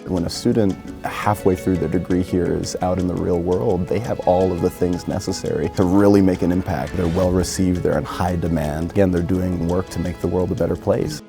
When a student halfway through their degree here is out in the real world, they have all of the things necessary to really make an impact. They're well received, they're in high demand. Again, they're doing work to make the world a better place.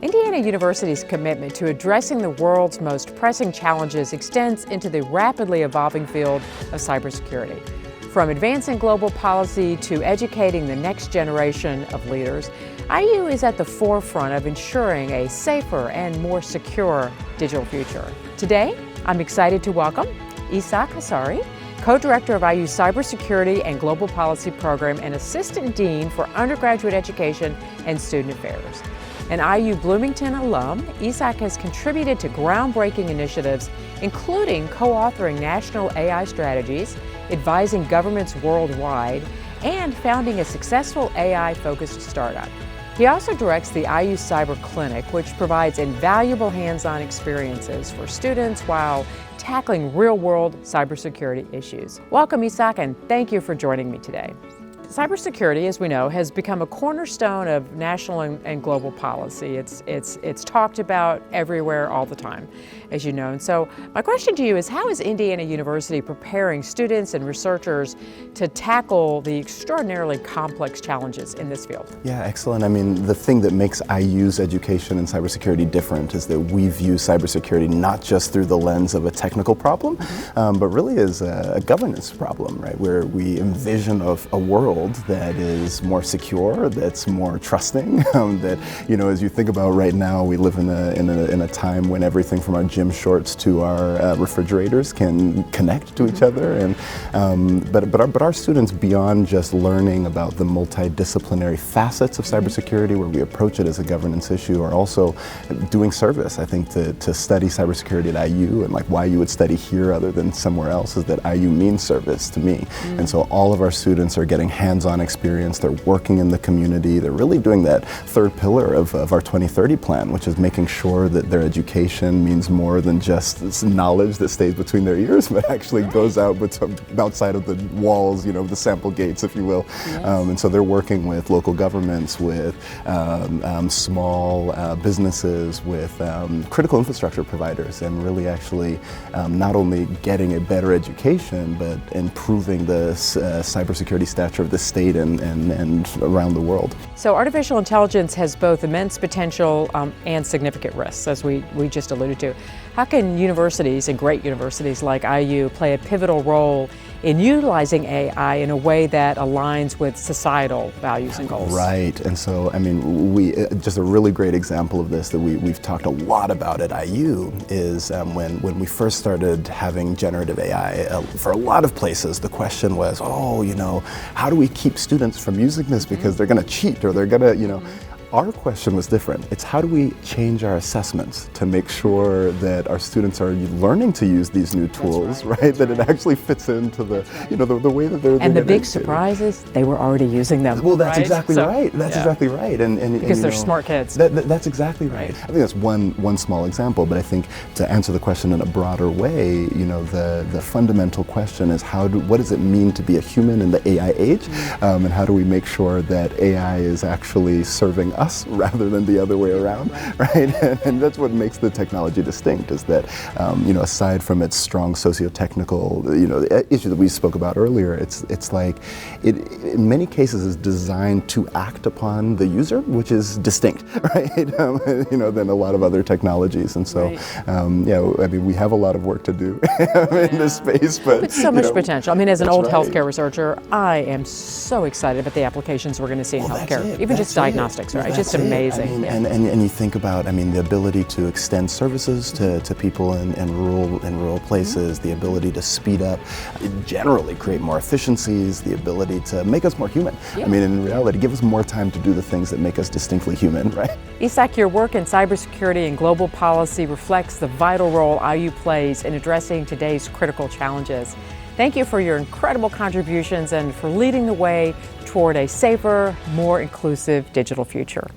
Indiana University's commitment to addressing the world's most pressing challenges extends into the rapidly evolving field of cybersecurity. From advancing global policy to educating the next generation of leaders, IU is at the forefront of ensuring a safer and more secure digital future. Today, I'm excited to welcome Isak Asare, co-director of IU's Cybersecurity and Global Policy Program and Assistant Dean for Undergraduate Education and Student Affairs. An IU Bloomington alum, Isak has contributed to groundbreaking initiatives, including co-authoring national AI strategies, advising governments worldwide, and founding a successful AI-focused startup. He also directs the IU Cyber Clinic, which provides invaluable hands-on experiences for students while tackling real-world cybersecurity issues. Welcome, Isak, and thank you for joining me today. Cybersecurity, as we know, has become a cornerstone of national and global policy. It's talked about everywhere all the time, as you know. And so my question to you is, how is Indiana University preparing students and researchers to tackle the extraordinarily complex challenges in this field? Yeah, excellent. I mean, the thing that makes IU's education in cybersecurity different is that we view cybersecurity not just through the lens of a technical problem, but really as a governance problem, right? Where we envision a world that is more secure, that's more trusting, that, you know, as you think about right now, we live in a time when everything from our gym shorts to our refrigerators can connect to each other, and but our students, beyond just learning about the multidisciplinary facets of cybersecurity, where we approach it as a governance issue, are also doing service. I think to study cybersecurity at IU, and like why you would study here other than somewhere else, is that IU means service to me. And so all of our students are getting hands-on experience, they're working in the community, they're really doing that third pillar of our 2030 plan, which is making sure that their education means more than just this knowledge that stays between their ears, but actually goes out outside of the walls, you know, the sample gates, if you will. Yes. And so they're working with local governments, with small businesses, with critical infrastructure providers, and really actually not only getting a better education, but improving the cybersecurity stature of the state and around the world. So artificial intelligence has both immense potential and significant risks, as we just alluded to. How can universities, and great universities like IU, play a pivotal role in utilizing AI in a way that aligns with societal values and goals? Right, and so, I mean, just a really great example of this that we've talked a lot about at IU is when we first started having generative AI. For a lot of places, the question was, oh, you know, how do we keep students from using this because they're going to cheat, or they're going to, you know. Our question was different. It's how do we change our assessments to make sure that our students are learning to use these new tools, right? That it actually fits into the, you know, the way that they're. And the big surprise is they were already using them. Well, that's exactly right. That's exactly right. And because they're smart kids. That's exactly right. I think that's one small example, but I think to answer the question in a broader way, you know, the fundamental question is what does it mean to be a human in the AI age, and how do we make sure that AI is actually serving us rather than the other way around, right? And that's what makes the technology distinct, is that, you know, aside from its strong socio-technical, you know, issue that we spoke about earlier, it's like, it in many cases is designed to act upon the user, which is distinct, right? You know, than a lot of other technologies. And so, yeah, I mean, we have a lot of work to do in this space, but so much potential. I mean, as an old healthcare researcher, I am so excited about the applications we're going to see in healthcare, even just diagnostics, right? Just amazing. I mean, and you think about, I mean, the ability to extend services to people in rural places, the ability to speed up, generally create more efficiencies, the ability to make us more human. I mean, in reality, give us more time to do the things that make us distinctly human, right? Isak, your work in cybersecurity and global policy reflects the vital role IU plays in addressing today's critical challenges. Thank you for your incredible contributions and for leading the way toward a safer, more inclusive digital future.